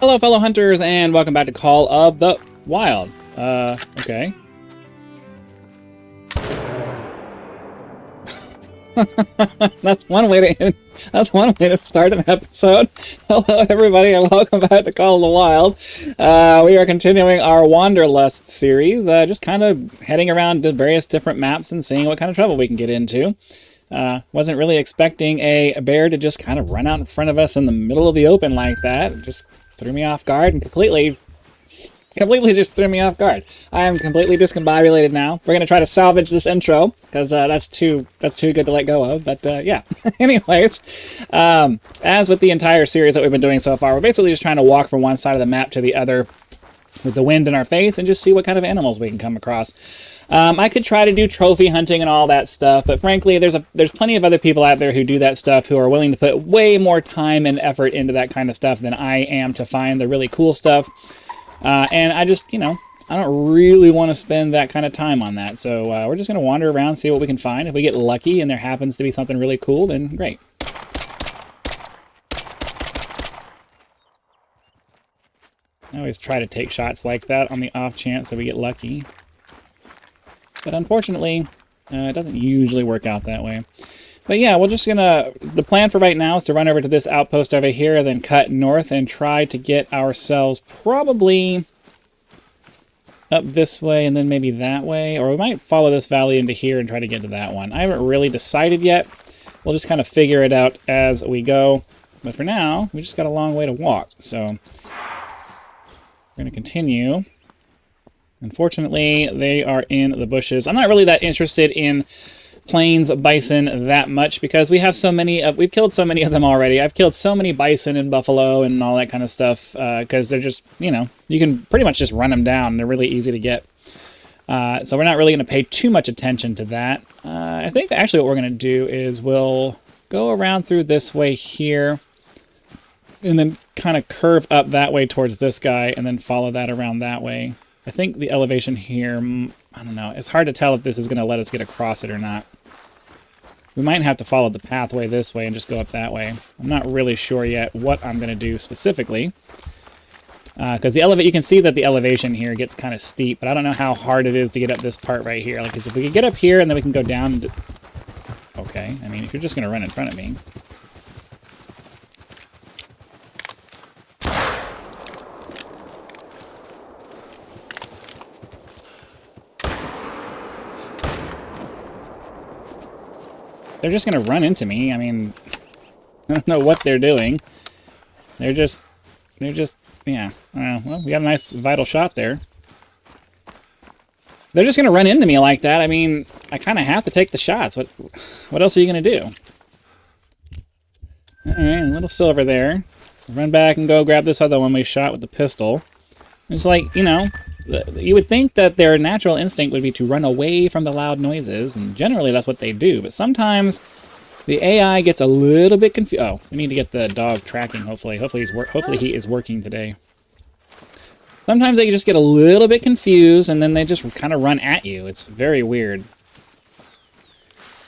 Hello, fellow hunters, and welcome back to Call of the Wild. Okay. That's one way to start an episode. Hello, everybody, and welcome back to Call of the Wild. We are continuing our Wanderlust series, just kind of heading around to various different maps and seeing what kind of trouble we can get into. Wasn't really expecting a bear to just kind of run out in front of us in the middle of the open like that. It just threw me off guard and completely just threw me off guard. I am completely discombobulated now. We're gonna try to salvage this intro because that's too good to let go of. But yeah. Anyways, as with the entire series that we've been doing so far, we're basically just trying to walk from one side of the map to the other with the wind in our face and just see what kind of animals we can come across. I could try to do trophy hunting and all that stuff, but frankly, there's plenty of other people out there who do that stuff who are willing to put way more time and effort into that kind of stuff than I am to find the really cool stuff. And I just, I don't really want to spend that kind of time on that. So we're just going to wander around, see what we can find. If we get lucky and there happens to be something really cool, then great. I always try to take shots like that on the off chance that we get lucky. But unfortunately, it doesn't usually work out that way. But yeah, the plan for right now is to run over to this outpost over here, then cut north and try to get ourselves probably up this way and then maybe that way. Or we might follow this valley into here and try to get to that one. I haven't really decided yet. We'll just kind of figure it out as we go. But for now, we just got a long way to walk. So we're going to continue. Unfortunately, they are in the bushes. I'm not really that interested in plains bison that much because we have we've killed so many of them already. I've killed so many bison and buffalo and all that kind of stuff because they're just, you can pretty much just run them down. They're really easy to get. So we're not really going to pay too much attention to that. I think actually what we're going to do is we'll go around through this way here and then kind of curve up that way towards this guy and then follow that around that way. I think the elevation here, I don't know. It's hard to tell if this is going to let us get across it or not. We might have to follow the pathway this way and just go up that way. I'm not really sure yet what I'm going to do specifically. Because you can see that the elevation here gets kind of steep, but I don't know how hard it is to get up this part right here. Like, if we could get up here and then we can go down. Okay, I mean, if you're just going to run in front of me. They're just going to run into me. I mean, I don't know what they're doing. They're just, yeah. Well, we got a nice vital shot there. They're just going to run into me like that. I mean, I kind of have to take the shots. What else are you going to do? All right, a little silver there. Run back and go grab this other one we shot with the pistol. It's like, you would think that their natural instinct would be to run away from the loud noises, and generally that's what they do. But sometimes the AI gets a little bit confused. Oh, we need to get the dog tracking, hopefully. Hopefully he is working today. Sometimes they just get a little bit confused, and then they just kind of run at you. It's very weird.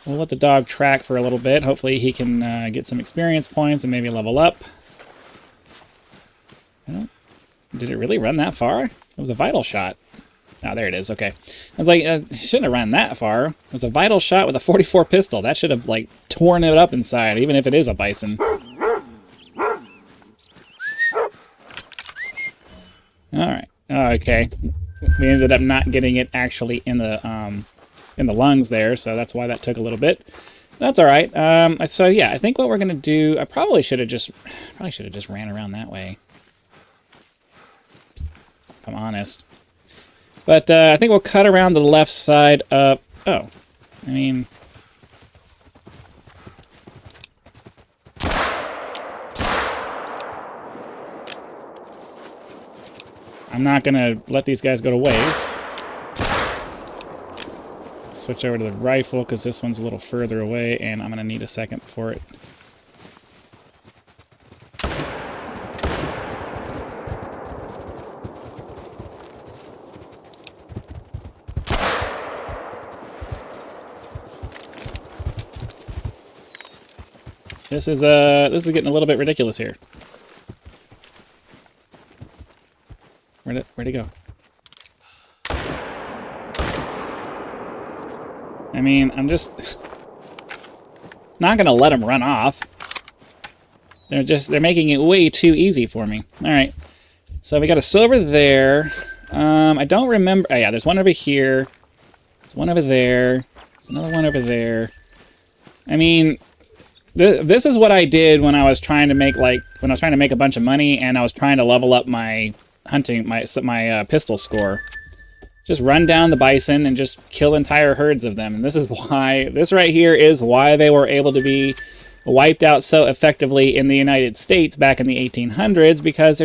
We'll let the dog track for a little bit. Hopefully he can get some experience points and maybe level up. Did it really run that far? It was a vital shot. Oh, there it is. Okay. I was like, it shouldn't have run that far. It was a vital shot with a 44 pistol. That should have, like, torn it up inside, even if it is a bison. Alright. Okay. We ended up not getting it actually in the lungs there, so that's why that took a little bit. That's alright. So, yeah, I think what we're going to do... I probably should have just ran around that way. If I'm honest. But I think we'll cut around the left side of... Oh. I mean... I'm not going to let these guys go to waste. Switch over to the rifle because this one's a little further away and I'm going to need a second before it... This is getting a little bit ridiculous here. Where'd it go? I mean, I'm just not gonna let them run off. They're making it way too easy for me. All right, so we got a silver there. I don't remember. Oh yeah, there's one over here. There's one over there. There's another one over there. I mean, this is what I did when I was trying to make a bunch of money and I was trying to level up my hunting, my pistol score. Just run down the bison and just kill entire herds of them. And this right here is why they were able to be wiped out so effectively in the United States back in the 1800s, because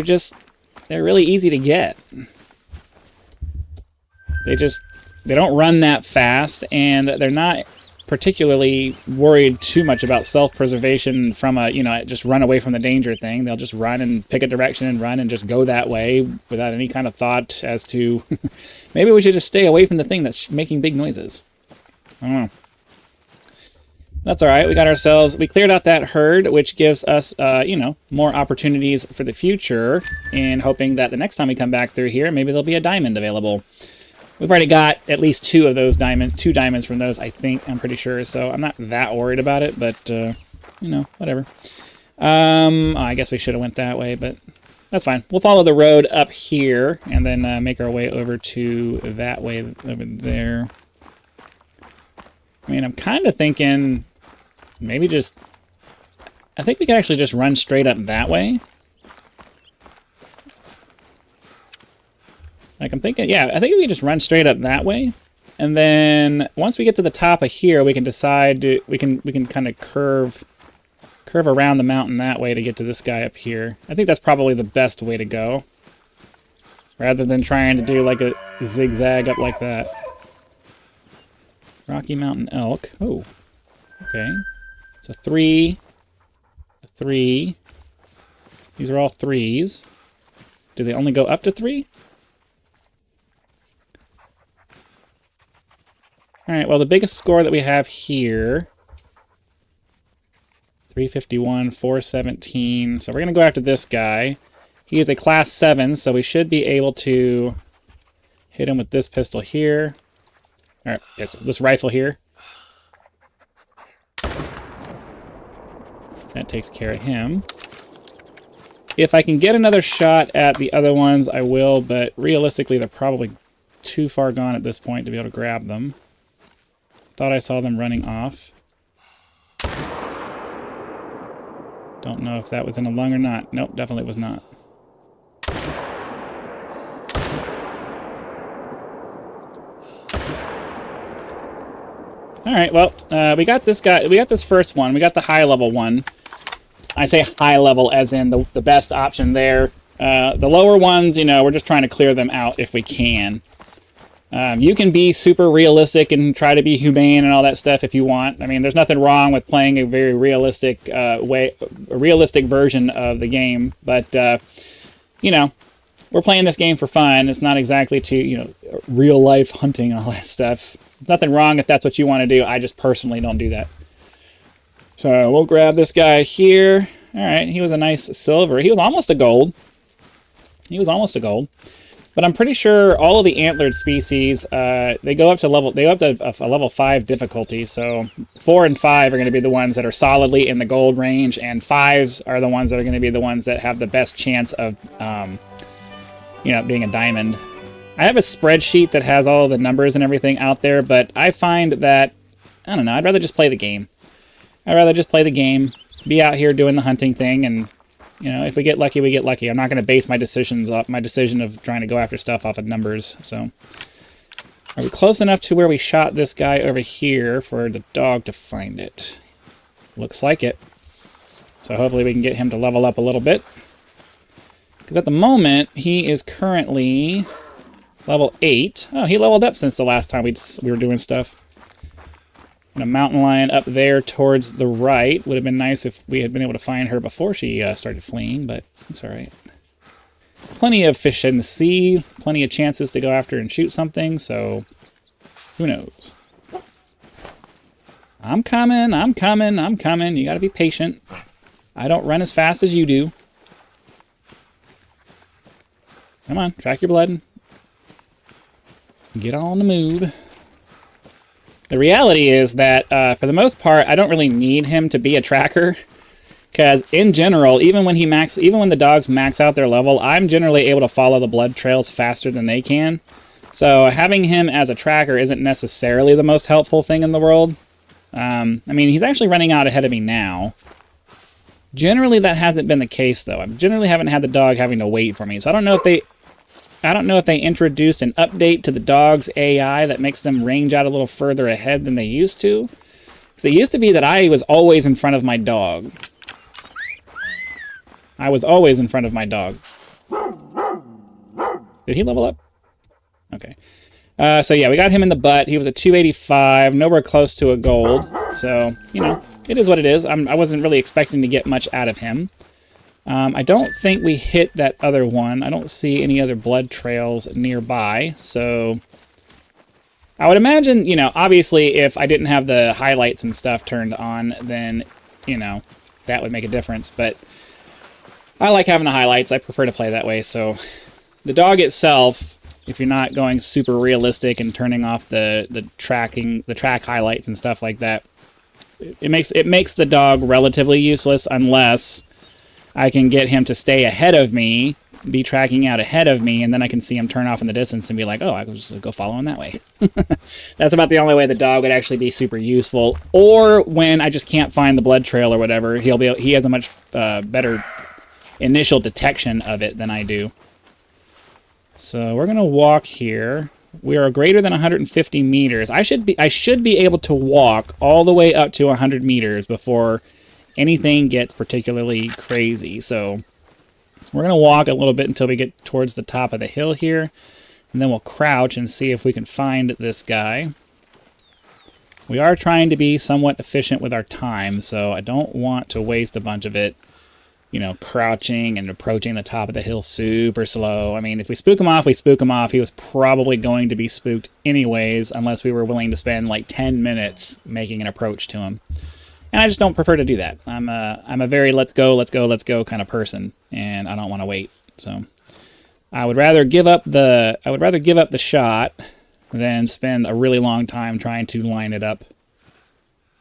they're really easy to get. They don't run that fast, and they're not particularly worried too much about self-preservation from just run away from the danger thing. They'll just run and pick a direction and run and just go that way without any kind of thought as to maybe we should just stay away from the thing that's making big noises. I don't know. That's all right. We cleared out that herd, which gives us, more opportunities for the future, and hoping that the next time we come back through here, maybe there'll be a diamond available. We've already got at least two diamonds from those, I think, I'm pretty sure, so I'm not that worried about it, but, whatever. I guess we should have went that way, but that's fine. We'll follow the road up here, and then make our way over to that way over there. I mean, I'm kind of thinking maybe I think we could actually just run straight up that way. Like, I'm thinking, yeah, I think we can just run straight up that way. And then once we get to the top of here, we can decide we can kind of curve around the mountain that way to get to this guy up here. I think that's probably the best way to go, rather than trying to do like a zigzag up like that. Rocky Mountain elk. Oh, okay. It's a 3. A 3. These are all 3s. Do they only go up to 3? All right, well, the biggest score that we have here, 351, 417. So we're going to go after this guy. He is a class 7, so we should be able to hit him with this pistol here. All right, this rifle here. That takes care of him. If I can get another shot at the other ones, I will, but realistically, they're probably too far gone at this point to be able to grab them. Thought I saw them running off. Don't know if that was in a lung or not. Nope, definitely was not. All right, well, we got this guy. We got this first one. We got the high level one. I say high level as in the best option there. The lower ones, we're just trying to clear them out if we can. You can be super realistic and try to be humane and all that stuff if you want. I mean, there's nothing wrong with playing a very realistic a realistic version of the game. But, we're playing this game for fun. It's not exactly to, real life hunting and all that stuff. There's nothing wrong if that's what you want to do. I just personally don't do that. So we'll grab this guy here. All right, he was a nice silver. He was almost a gold. But I'm pretty sure all of the antlered species, they go up to a level 5 difficulty. So 4 and 5 are going to be the ones that are solidly in the gold range, and 5s are the ones that are going to be the ones that have the best chance of, being a diamond. I have a spreadsheet that has all of the numbers and everything out there, but I find that, I don't know, I'd rather just play the game. Be out here doing the hunting thing, and if we get lucky, we get lucky. I'm not going to base my decision of trying to go after stuff off of numbers. So, are we close enough to where we shot this guy over here for the dog to find it? Looks like it. So hopefully we can get him to level up a little bit. Because at the moment, he is currently level 8. Oh, he leveled up since the last time we were doing stuff. And a mountain lion up there towards the right. Would have been nice if we had been able to find her before she started fleeing, but it's all right. Plenty of fish in the sea, plenty of chances to go after and shoot something, so who knows? I'm coming. You gotta be patient. I don't run as fast as you do. Come on, track your blood. Get on the move. The reality is that, for the most part, I don't really need him to be a tracker. Because, in general, even when the dogs max out their level, I'm generally able to follow the blood trails faster than they can. So, having him as a tracker isn't necessarily the most helpful thing in the world. I mean, he's actually running out ahead of me now. Generally, that hasn't been the case, though. I generally haven't had the dog having to wait for me. So, I don't know if they introduced an update to the dog's AI that makes them range out a little further ahead than they used to. Because it used to be that I was always in front of my dog. I was always in front of my dog. Did he level up? Okay. So yeah, we got him in the butt. He was a 285, nowhere close to a gold. So, you know, it is what it is. I wasn't really expecting to get much out of him. I don't think we hit that other one. I don't see any other blood trails nearby. So I would imagine, you know, obviously if I didn't have the highlights and stuff turned on, then, you know, that would make a difference. But I like having the highlights. I prefer to play that way. So the dog itself, if you're not going super realistic and turning off the track highlights and stuff like that, it makes the dog relatively useless unless I can get him to stay ahead of me, be tracking out ahead of me, and then I can see him turn off in the distance and be like, oh, I can just go follow him that way. That's about the only way the dog would actually be super useful. Or when I just can't find the blood trail or whatever, he has a much better initial detection of it than I do. So we're gonna walk here. We are greater than 150 meters. I should be able to walk all the way up to 100 meters before anything gets particularly crazy. So we're gonna walk a little bit until we get towards the top of the hill here, and then we'll crouch and see if we can find this guy. We are trying to be somewhat efficient with our time, so I don't want to waste a bunch of it, you know, crouching and approaching the top of the hill super slow. I mean, if we spook him off, we spook him off. He was probably going to be spooked anyways, unless we were willing to spend like 10 minutes making an approach to him. And I just don't prefer to do that. I'm a very let's go kind of person, and I don't want to wait. So I would rather give up the shot than spend a really long time trying to line it up.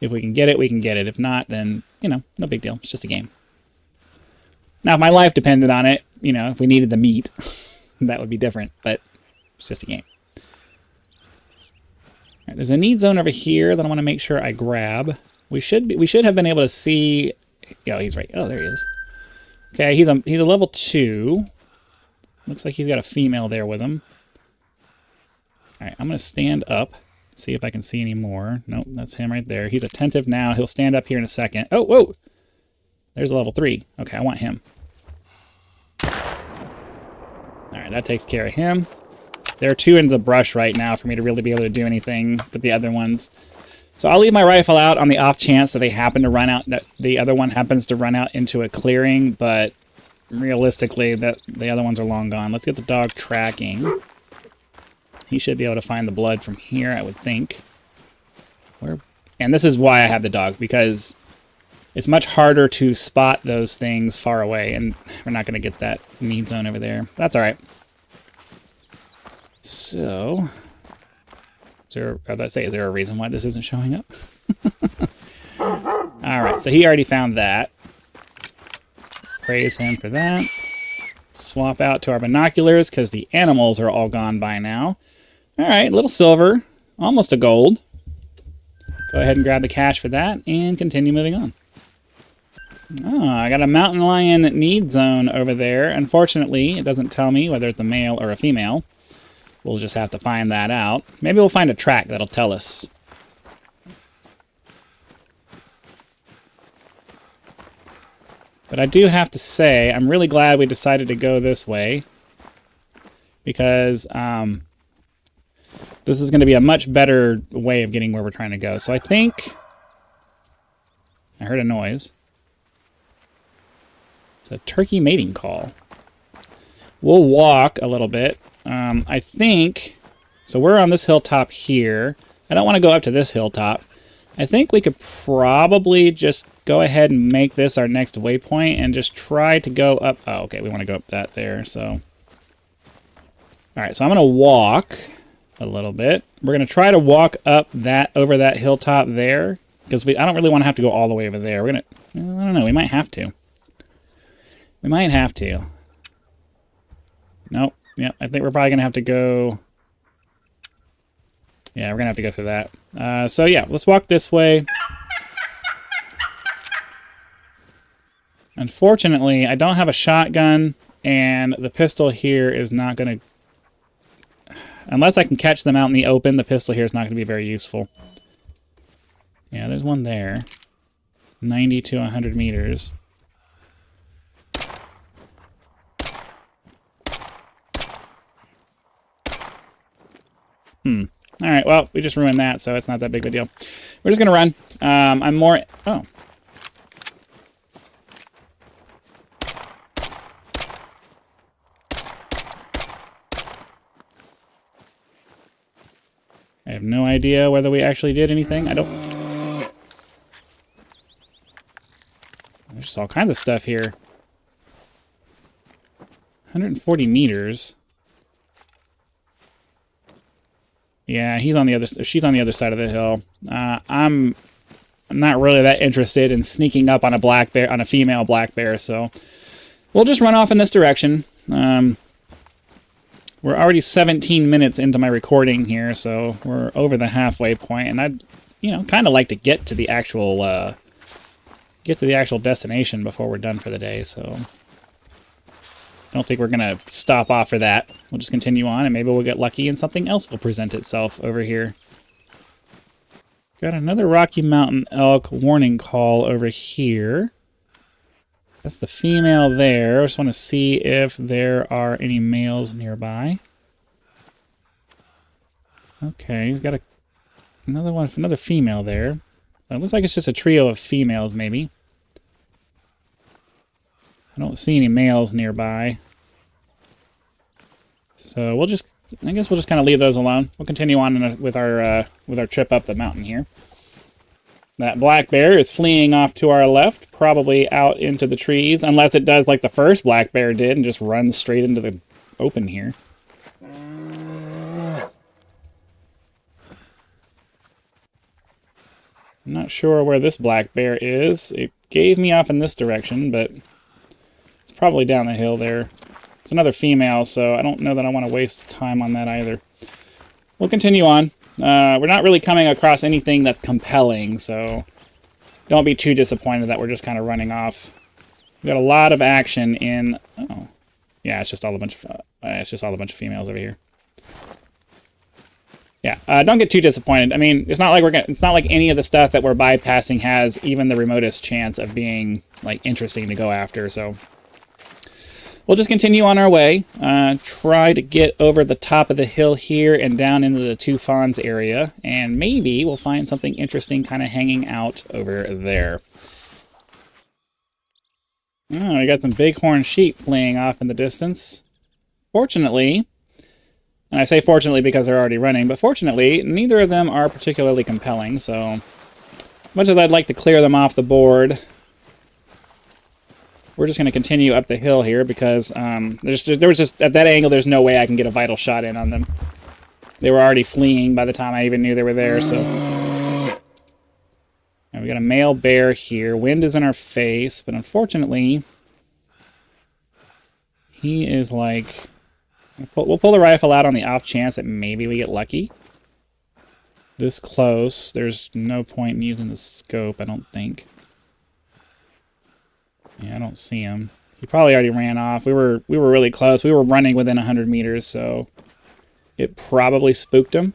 If we can get it, we can get it. If not, then, you know, no big deal. It's just a game. Now, if my life depended on it, you know, if we needed the meat, that would be different, but it's just a game. All right, there's a need zone over here that I want to make sure I grab. We should have been able to see. Oh, he's right. Oh, there he is. Okay, he's a level 2. Looks like he's got a female there with him. All right, I'm going to stand up, see if I can see any more. Nope, that's him right there. He's attentive now. He'll stand up here in a second. Oh, whoa! There's a level 3. Okay, I want him. Alright, that takes care of him. There are 2 in the brush right now for me to really be able to do anything with the other ones. So I'll leave my rifle out on the off chance that that the other one happens to run out into a clearing, but realistically, the other ones are long gone. Let's get the dog tracking. He should be able to find the blood from here, I would think. And this is why I have the dog, because it's much harder to spot those things far away, and we're not going to get that need zone over there. That's all right. So, is there a reason why this isn't showing up? All right, so he already found that. Praise him for that. Swap out to our binoculars, because the animals are all gone by now. All right, little silver, almost a gold. Go ahead and grab the cash for that, and continue moving on. Oh, I got a mountain lion need zone over there. Unfortunately, it doesn't tell me whether it's a male or a female. We'll just have to find that out. Maybe we'll find a track that'll tell us. But I do have to say, I'm really glad we decided to go this way, because this is going to be a much better way of getting where we're trying to go. So I think I heard a noise. It's a turkey mating call. We'll walk a little bit. I think, so we're on this hilltop here. I don't want to go up to this hilltop. I think we could probably just go ahead and make this our next waypoint and just try to go up. Oh, okay, we want to go up that there, so All right, so I'm going to walk a little bit. We're going to try to walk up over that hilltop there, because I don't really want to have to go all the way over there. We're going to, I don't know, we might have to. We might have to. Nope. Yep, I think we're probably going to have to go... Yeah, we're going to have to go through that. So yeah, let's walk this way. Unfortunately, I don't have a shotgun, and the pistol here is not going to... Unless I can catch them out in the open, the pistol here is not going to be very useful. Yeah, there's one there. 90 to 100 meters. Alright, well, we just ruined that, so it's not that big of a deal. We're just going to run. I'm more... Oh. I have no idea whether we actually did anything. I don't... There's all kinds of stuff here. 140 meters. Yeah, she's on the other side of the hill. I'm not really that interested in sneaking up on a female black bear, so we'll just run off in this direction. We're already 17 minutes into my recording here, so we're over the halfway point, and I'd, kind of like to get to the actual destination before we're done for the day. So I don't think we're going to stop off for that. We'll just continue on, and maybe we'll get lucky and something else will present itself over here. Got another Rocky Mountain elk warning call over here. That's the female there. I just want to see if there are any males nearby. Okay, he's got another female there. So it looks like it's just a trio of females, maybe. I don't see any males nearby. So I guess we'll just kind of leave those alone. We'll continue on with our trip up the mountain here. That black bear is fleeing off to our left, probably out into the trees, unless it does like the first black bear did and just runs straight into the open here. I'm not sure where this black bear is. It gave me off in this direction, but it's probably down the hill there. It's another female, so I don't know that I want to waste time on that either. We'll continue on. We're not really coming across anything that's compelling, so don't be too disappointed that we're just kind of running off. We've got a lot of action in... Oh, yeah, it's just all a bunch of females over here. Yeah, don't get too disappointed. I mean, it's not like any of the stuff that we're bypassing has even the remotest chance of being like interesting to go after. So we'll just continue on our way. Try to get over the top of the hill here and down into the Two Fawns area, and maybe we'll find something interesting kind of hanging out over there. Oh, we got some bighorn sheep fleeing off in the distance. Fortunately. And I say fortunately because they're already running, but fortunately, neither of them are particularly compelling, so as much as I'd like to clear them off the board, we're just going to continue up the hill here because there was just, at that angle, there's no way I can get a vital shot in on them. They were already fleeing by the time I even knew they were there, so... And we got a male bear here. Wind is in our face, but unfortunately, he is like... We'll pull the rifle out on the off chance that maybe we get lucky. This close, there's no point in using the scope, I don't think. Yeah, I don't see him. He probably already ran off. We were really close. We were running within 100 meters, so it probably spooked him.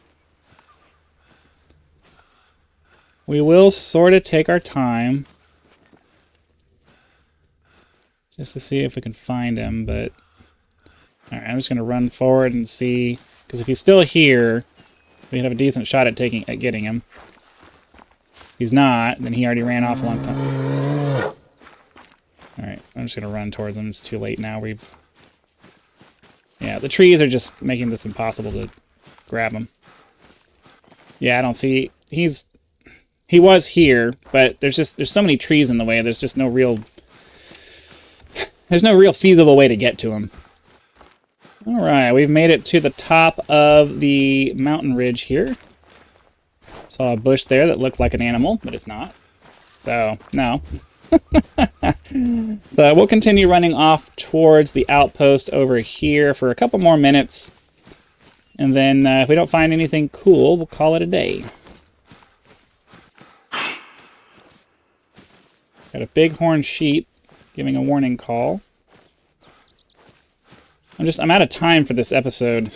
We will sort of take our time just to see if we can find him, but... Alright, I'm just going to run forward and see, because if he's still here, we can have a decent shot at getting him. If he's not, then he already ran off a long time. Alright, I'm just going to run towards him. It's too late now. Yeah, the trees are just making this impossible to grab him. Yeah, I don't see... He was here, but there's so many trees in the way, there's just no real... There's no real feasible way to get to him. All right, we've made it to the top of the mountain ridge here. Saw a bush there that looked like an animal, but it's not. So, no. So we'll continue running off towards the outpost over here for a couple more minutes. And then if we don't find anything cool, we'll call it a day. Got a bighorn sheep giving a warning call. I'm out of time for this episode.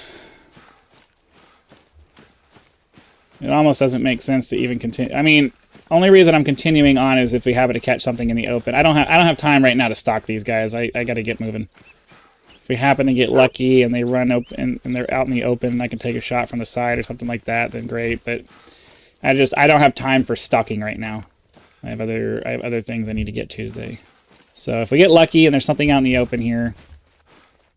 It almost doesn't make sense to even continue. I mean, only reason I'm continuing on is if we happen to catch something in the open. I don't have time right now to stalk these guys. I got to get moving. If we happen to get lucky and they run open and they're out in the open and I can take a shot from the side or something like that, then great. But I don't have time for stalking right now. I have other things I need to get to today. So if we get lucky and there's something out in the open here,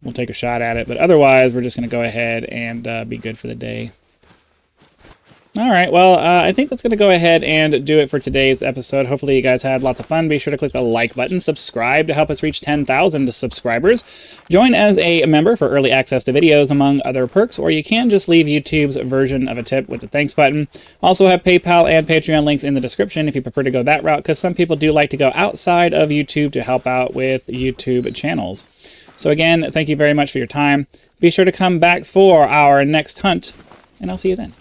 we'll take a shot at it. But otherwise, we're just going to go ahead and be good for the day. All right, well, I think that's going to go ahead and do it for today's episode. Hopefully you guys had lots of fun. Be sure to click the like button, subscribe to help us reach 10,000 subscribers. Join as a member for early access to videos, among other perks, or you can just leave YouTube's version of a tip with the thanks button. Also have PayPal and Patreon links in the description if you prefer to go that route, because some people do like to go outside of YouTube to help out with YouTube channels. So again, thank you very much for your time. Be sure to come back for our next hunt, and I'll see you then.